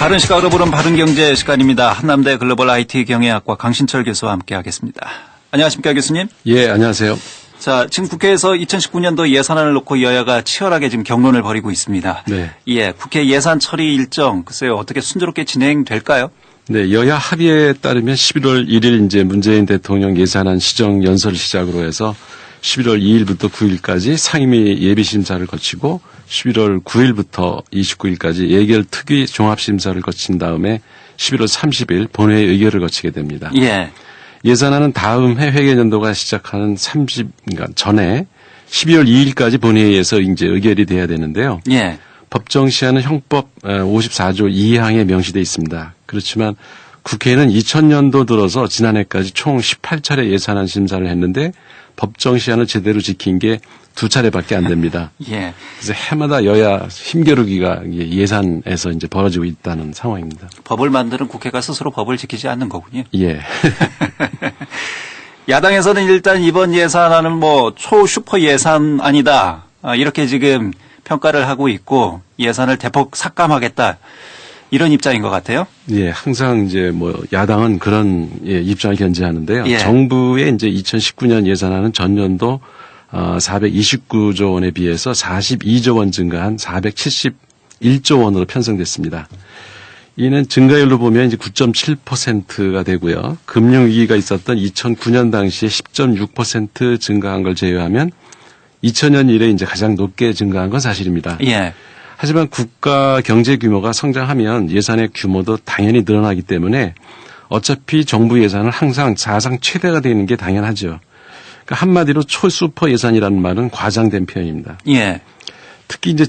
바른 시각으로 보는 바른 경제 시간입니다. 한남대 글로벌 IT 경영학과 강신철 교수와 함께하겠습니다. 안녕하십니까 교수님? 예, 안녕하세요. 자, 지금 국회에서 2019년도 예산안을 놓고 여야가 치열하게 지금 경론을 벌이고 있습니다. 네. 예, 국회 예산 처리 일정 글쎄요 어떻게 순조롭게 진행될까요? 네, 여야 합의에 따르면 11월 1일 이제 문재인 대통령 예산안 시정 연설을 시작으로 해서 11월 2일부터 9일까지 상임위 예비심사를 거치고 11월 9일부터 29일까지 예결 특위 종합심사를 거친 다음에 11월 30일 본회의 의결을 거치게 됩니다. 예. 예산안은 다음 해 회계연도가 시작하는 그러니까 전에 12월 2일까지 본회의에서 이제 의결이 돼야 되는데요. 예. 법정 시한은 형법 54조 2항에 명시되어 있습니다. 그렇지만 국회는 2000년도 들어서 지난해까지 총 18차례 예산안 심사를 했는데 법정 시한을 제대로 지킨 게 2차례밖에 안 됩니다. 예. 그래서 해마다 여야 힘겨루기가 예산에서 이제 벌어지고 있다는 상황입니다. 법을 만드는 국회가 스스로 법을 지키지 않는 거군요. 예. 야당에서는 일단 이번 예산안은 뭐 초슈퍼 예산안이다. 이렇게 지금 평가를 하고 있고 예산을 대폭 삭감하겠다. 이런 입장인 것 같아요. 예, 항상 이제 뭐 야당은 그런 입장을 견지하는데요. 예. 정부의 이제 2019년 예산안은 전년도 429조 원에 비해서 42조 원 증가한 471조 원으로 편성됐습니다. 이는 증가율로 보면 이제 9.7%가 되고요. 금융위기가 있었던 2009년 당시에 10.6% 증가한 걸 제외하면 2000년 이래 이제 가장 높게 증가한 건 사실입니다. 예. 하지만 국가 경제 규모가 성장하면 예산의 규모도 당연히 늘어나기 때문에 어차피 정부 예산은 항상 사상 최대가 되는 게 당연하죠. 그러니까 한마디로 초슈퍼 예산이라는 말은 과장된 표현입니다. 예. 특히 이제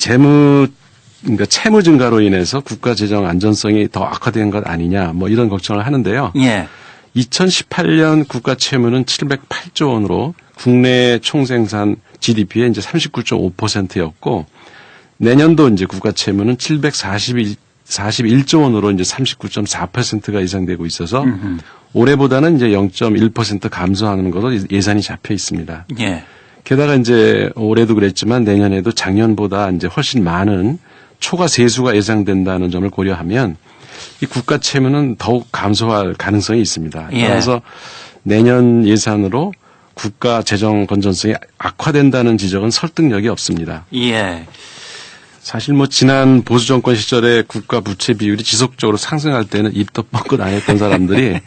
그러니까 채무 증가로 인해서 국가 재정 안전성이 더 악화된 것 아니냐 뭐 이런 걱정을 하는데요. 예. 2018년 국가 채무는 708조 원으로 국내 총생산 GDP의 이제 39.5%였고 내년도 이제 국가 채무는 741조 원으로 이제 39.4%가 예상되고 있어서 올해보다는 이제 0.1% 감소하는 것으로 예산이 잡혀 있습니다. 예. 게다가 이제 올해도 그랬지만 내년에도 작년보다 이제 훨씬 많은 초과 세수가 예상된다는 점을 고려하면 이 국가 채무는 더욱 감소할 가능성이 있습니다. 예. 따라서 내년 예산으로 국가 재정 건전성이 악화된다는 지적은 설득력이 없습니다. 예. 사실 뭐 지난 보수 정권 시절에 국가 부채 비율이 지속적으로 상승할 때는 입도 뻥끗 안 했던 사람들이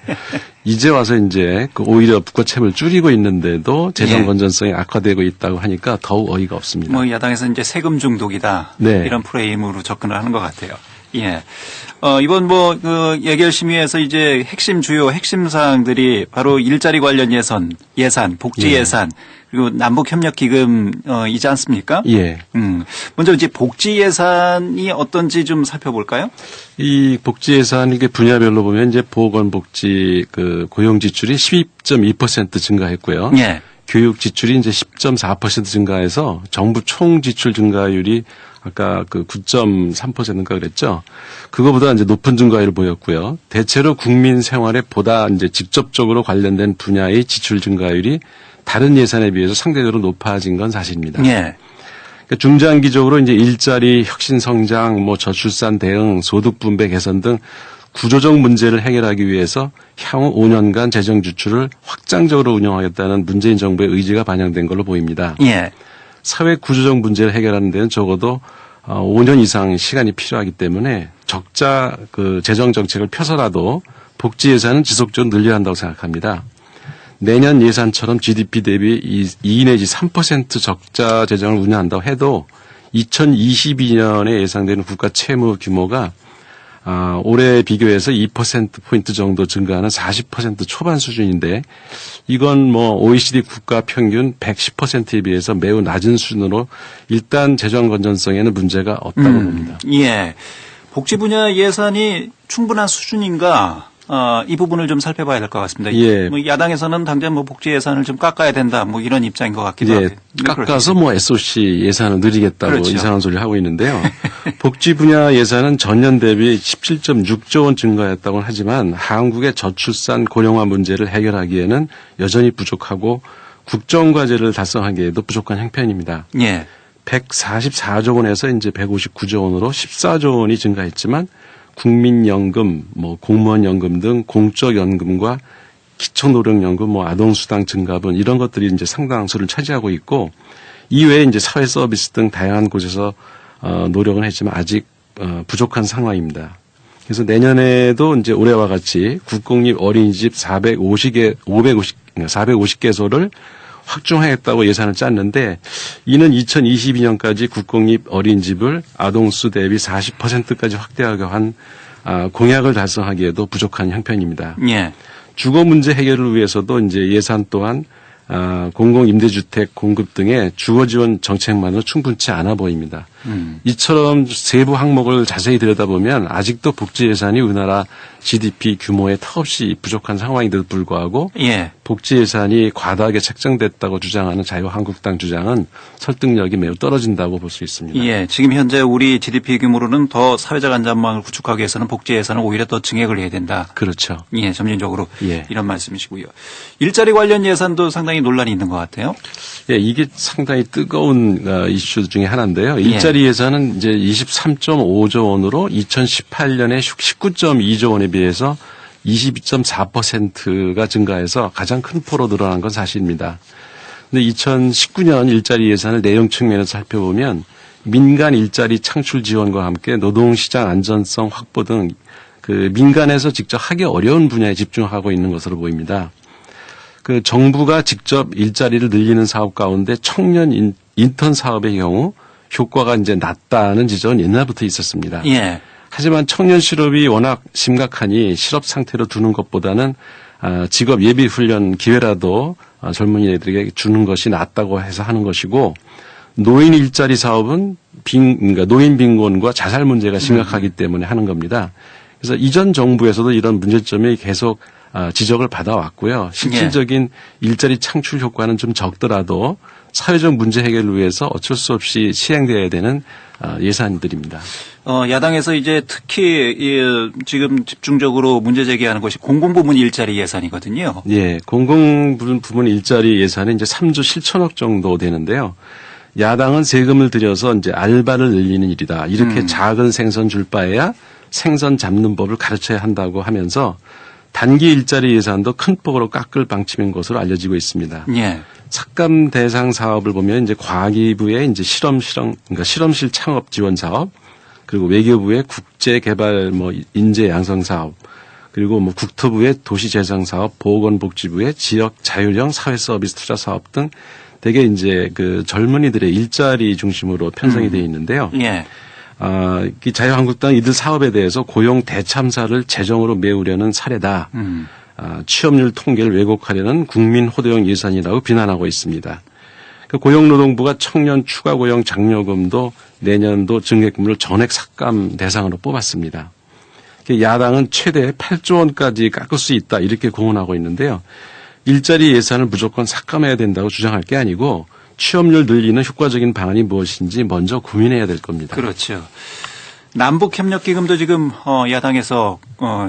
이제 와서 이제 오히려 국가 채무를 줄이고 있는데도 재정 건전성이 악화되고 있다고 하니까 더욱 어이가 없습니다. 뭐 야당에서 이제 세금 중독이다. 네. 이런 프레임으로 접근을 하는 것 같아요. 예. 이번 뭐 그 예결심의에서 이제 주요 핵심 사항들이 바로 일자리 관련 예산, 복지 예산, 그리고 남북협력기금이지 않습니까? 예. 먼저 이제 복지 예산이 어떤지 좀 살펴볼까요? 이 복지 예산 이게 분야별로 보면 이제 보건복지 고용 지출이 12.2% 증가했고요. 예. 교육 지출이 이제 10.4% 증가해서 정부 총 지출 증가율이 아까 9.3%인가 그랬죠. 그거보다 이제 높은 증가율을 보였고요. 대체로 국민 생활에 보다 이제 직접적으로 관련된 분야의 지출 증가율이 다른 예산에 비해서 상대적으로 높아진 건 사실입니다. 예. 그러니까 중장기적으로 이제 일자리, 혁신 성장, 뭐 저출산 대응, 소득 분배 개선 등 구조적 문제를 해결하기 위해서 향후 5년간 재정 지출을 확장적으로 운영하겠다는 문재인 정부의 의지가 반영된 걸로 보입니다. 예. 사회 구조적 문제를 해결하는 데는 적어도 5년 이상 시간이 필요하기 때문에 적자 재정 정책을 펴서라도 복지 예산은 지속적으로 늘려야 한다고 생각합니다. 내년 예산처럼 GDP 대비 2 내지 3% 적자 재정을 운영한다고 해도 2022년에 예상되는 국가 채무 규모가 올해 비교해서 2%포인트 정도 증가하는 40% 초반 수준인데 이건 뭐 OECD 국가 평균 110%에 비해서 매우 낮은 수준으로 일단 재정 건전성에는 문제가 없다고 봅니다. 예. 복지 분야 예산이 충분한 수준인가? 이 부분을 좀 살펴봐야 될 것 같습니다. 예. 뭐 야당에서는 당장 뭐 복지 예산을 좀 깎아야 된다, 뭐 이런 입장인 것 같기도 하고. 깎아서 뭐 SOC 예산을 늘리겠다고 그렇죠. 이상한 소리를 하고 있는데요. 복지 분야 예산은 전년 대비 17.6조 원 증가했다고 하지만 한국의 저출산 고령화 문제를 해결하기에는 여전히 부족하고 국정과제를 달성하기에도 부족한 형편입니다. 예. 144조 원에서 이제 159조 원으로 14조 원이 증가했지만 국민연금, 뭐 공무원연금 등 공적연금과 기초노령연금, 뭐 아동수당 증가분 이런 것들이 이제 상당수를 차지하고 있고 이외에 이제 사회 서비스 등 다양한 곳에서 노력은 했지만 아직 부족한 상황입니다. 그래서 내년에도 이제 올해와 같이 국공립 어린이집 450개소를 확충하겠다고 예산을 짰는데 이는 2022년까지 국공립 어린이집을 아동수 대비 40%까지 확대하게 한 공약을 달성하기에도 부족한 형편입니다. 예. 주거 문제 해결을 위해서도 이제 예산 또한 공공임대주택 공급 등의 주거 지원 정책만으로 충분치 않아 보입니다. 이처럼 세부 항목을 자세히 들여다보면 아직도 복지 예산이 우리나라 GDP 규모에 턱없이 부족한 상황인데도 불구하고 예. 복지 예산이 과다하게 책정됐다고 주장하는 자유한국당 주장은 설득력이 매우 떨어진다고 볼 수 있습니다. 예. 지금 현재 우리 GDP 규모로는 더 사회적 안전망을 구축하기 위해서는 복지 예산은 오히려 더 증액을 해야 된다. 그렇죠. 예, 점진적으로 예. 이런 말씀이시고요. 일자리 관련 예산도 상당히 논란이 있는 것 같아요. 예, 이게 상당히 뜨거운 이슈 중에 하나인데요. 일자리 예산은 이제 23.5조 원으로 2018년에 19.2조 원에 비해서 22.4%가 증가해서 가장 큰 폭으로 늘어난 건 사실입니다. 근데 2019년 일자리 예산을 내용 측면에서 살펴보면 민간 일자리 창출 지원과 함께 노동시장 안전성 확보 등 그 민간에서 직접 하기 어려운 분야에 집중하고 있는 것으로 보입니다. 그 정부가 직접 일자리를 늘리는 사업 가운데 청년 인턴 사업의 경우 효과가 이제 낮다는 지적은 옛날부터 있었습니다. 예. 하지만 청년 실업이 워낙 심각하니 실업 상태로 두는 것보다는 직업 예비 훈련 기회라도 젊은이들에게 주는 것이 낫다고 해서 하는 것이고 노인 일자리 사업은 그러니까 노인 빈곤과 자살 문제가 심각하기 때문에 하는 겁니다. 그래서 이전 정부에서도 이런 문제점이 계속 지적을 받아왔고요. 실질적인 일자리 창출 효과는 좀 적더라도 사회적 문제 해결을 위해서 어쩔 수 없이 시행되어야 되는 예산들입니다. 야당에서 이제 특히 지금 집중적으로 문제 제기하는 것이 공공부문 일자리 예산이거든요. 예, 공공부문 일자리 예산이 이제 3조 7천억 정도 되는데요. 야당은 세금을 들여서 이제 알바를 늘리는 일이다. 이렇게 작은 생선 줄 바에야 생선 잡는 법을 가르쳐야 한다고 하면서 단기 일자리 예산도 큰 폭으로 깎을 방침인 것으로 알려지고 있습니다. 예. 삭감 대상 사업을 보면 이제 과기부의 이제 그러니까 실험실 창업 지원 사업, 그리고 외교부의 국제 개발 뭐 인재 양성 사업, 그리고 뭐 국토부의 도시 재생 사업, 보건복지부의 지역 자율형 사회 서비스 투자 사업 등 되게 이제 그 젊은이들의 일자리 중심으로 편성이 되어 있는데요. 예. 이 자유한국당 이들 사업에 대해서 고용 대참사를 재정으로 메우려는 사례다. 취업률 통계를 왜곡하려는 국민 호도형 예산이라고 비난하고 있습니다. 고용노동부가 청년 추가 고용 장려금도 내년도 증액금을 전액 삭감 대상으로 뽑았습니다. 야당은 최대 8조 원까지 깎을 수 있다 이렇게 공언하고 있는데요. 일자리 예산을 무조건 삭감해야 된다고 주장할 게 아니고 취업률 늘리는 효과적인 방안이 무엇인지 먼저 고민해야 될 겁니다. 그렇죠. 남북협력기금도 지금 야당에서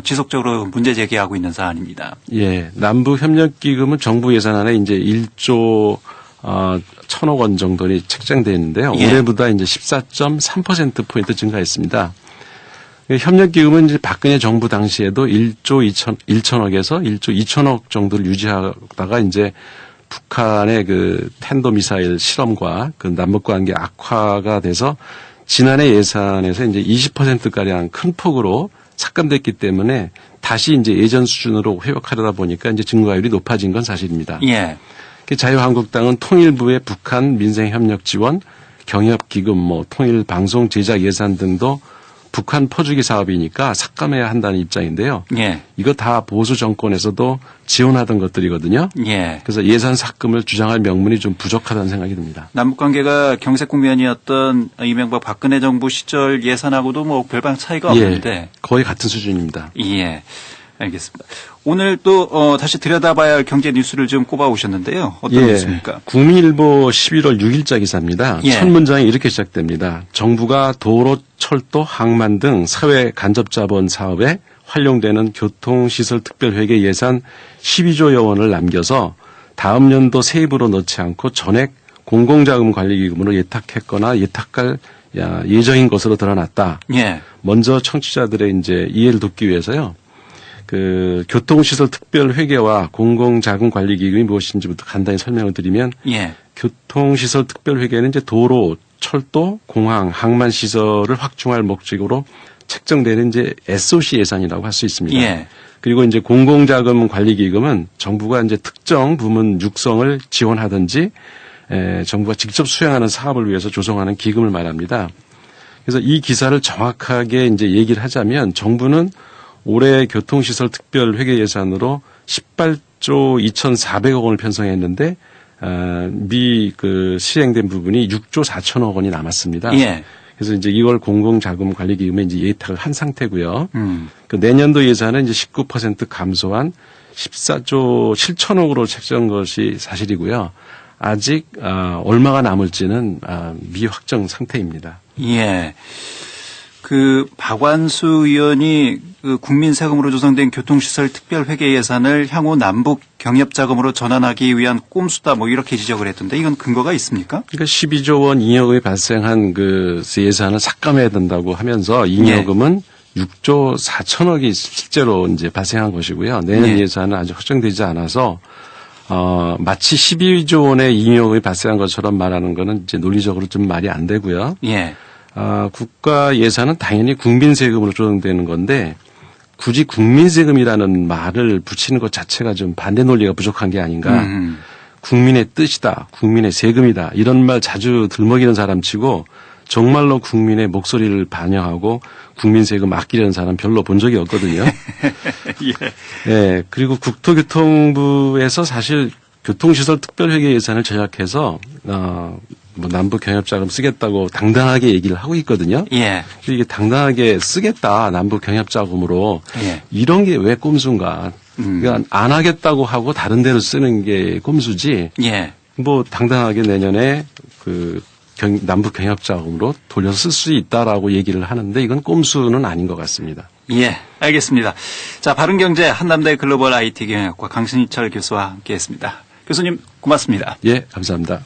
지속적으로 문제 제기하고 있는 사안입니다. 예, 남북협력기금은 정부 예산안에 이제 1조 1,000억 원 정도는 책정되어 있는데요. 예. 올해보다 이제 14.3% 증가했습니다. 협력기금은 이제 박근혜 정부 당시에도 1조 1천억에서 1조 2천억 정도를 유지하다가 이제 북한의 그 탄도미사일 실험과 그 남북관계 악화가 돼서 지난해 예산에서 이제 20%가량 큰 폭으로 삭감됐기 때문에 다시 이제 예전 수준으로 회복하려다 보니까 이제 증가율이 높아진 건 사실입니다. 예. 자유한국당은 통일부의 북한 민생협력 지원, 경협기금, 뭐 통일방송 제작 예산 등도 북한 퍼주기 사업이니까 삭감해야 한다는 입장인데요. 예. 이거 다 보수 정권에서도 지원하던 것들이거든요. 예. 그래서 예산 삭감을 주장할 명분이 좀 부족하다는 생각이 듭니다. 남북 관계가 경색 국면이었던 이명박 박근혜 정부 시절 예산하고도 뭐 별반 차이가 없는데. 예, 거의 같은 수준입니다. 예. 알겠습니다. 오늘 또 다시 들여다봐야 할 경제 뉴스를 좀 꼽아 오셨는데요. 어떤 뉴스입니까? 국민일보 11월 6일자 기사입니다. 예. 첫 문장이 이렇게 시작됩니다. 정부가 도로, 철도, 항만 등 사회 간접자본 사업에 활용되는 교통시설 특별회계 예산 12조여 원을 남겨서 다음 연도 세입으로 넣지 않고 전액 공공자금관리기금으로 예탁했거나 예탁할 예정인 것으로 드러났다. 예. 먼저 청취자들의 이제 이해를 돕기 위해서요. 그 교통시설 특별회계와 공공자금관리기금이 무엇인지부터 간단히 설명을 드리면 예. 교통시설 특별회계는 이제 도로, 철도, 공항, 항만 시설을 확충할 목적으로 책정되는 이제 SOC 예산이라고 할 수 있습니다. 예. 그리고 이제 공공자금관리기금은 정부가 이제 특정 부문 육성을 지원하든지 정부가 직접 수행하는 사업을 위해서 조성하는 기금을 말합니다. 그래서 이 기사를 정확하게 이제 얘기를 하자면 정부는 올해 교통시설 특별회계 예산으로 18조 2,400억 원을 편성했는데 시행된 부분이 6조 4천억 원이 남았습니다. 예. 그래서 이제 이걸 공공자금관리기금에 이제 예탁을 한 상태고요. 그 내년도 예산은 이제 19% 감소한 14조 7천억으로 책정한 것이 사실이고요. 아직 얼마가 남을지는 미확정 상태입니다. 예. 그 박완수 의원이 그 국민 세금으로 조성된 교통시설 특별회계 예산을 향후 남북 경협자금으로 전환하기 위한 꼼수다 뭐 이렇게 지적을 했던데 이건 근거가 있습니까? 그러니까 12조 원 잉여금이 발생한 그 예산을 삭감해야 된다고 하면서 잉여금은 6조 4천억이 실제로 이제 발생한 것이고요. 내년 예산은 아직 확정되지 않아서 마치 12조 원의 잉여금이 발생한 것처럼 말하는 거는 이제 논리적으로 좀 말이 안 되고요. 예. 국가 예산은 당연히 국민 세금으로 조정되는 건데 굳이 국민 세금이라는 말을 붙이는 것 자체가 좀 반대 논리가 부족한 게 아닌가. 국민의 뜻이다. 국민의 세금이다. 이런 말 자주 들먹이는 사람치고 정말로 국민의 목소리를 반영하고 국민 세금 아끼려는 사람 별로 본 적이 없거든요. 예. 네, 그리고 국토교통부에서 사실 교통시설 특별회계 예산을 제작해서 남북 경협자금 쓰겠다고 당당하게 얘기를 하고 있거든요. 예. 이게 당당하게 쓰겠다 남북 경협자금으로 예. 이런 게 왜 꼼수인가? 그러니까 안 하겠다고 하고 다른 데로 쓰는 게 꼼수지. 예. 뭐 당당하게 내년에 그 남북 경협자금으로 돌려서 쓸 수 있다라고 얘기를 하는데 이건 꼼수는 아닌 것 같습니다. 예, 알겠습니다. 자, 바른경제 한남대 글로벌 IT 경영학과 강신희철 교수와 함께했습니다. 교수님 고맙습니다. 예, 감사합니다.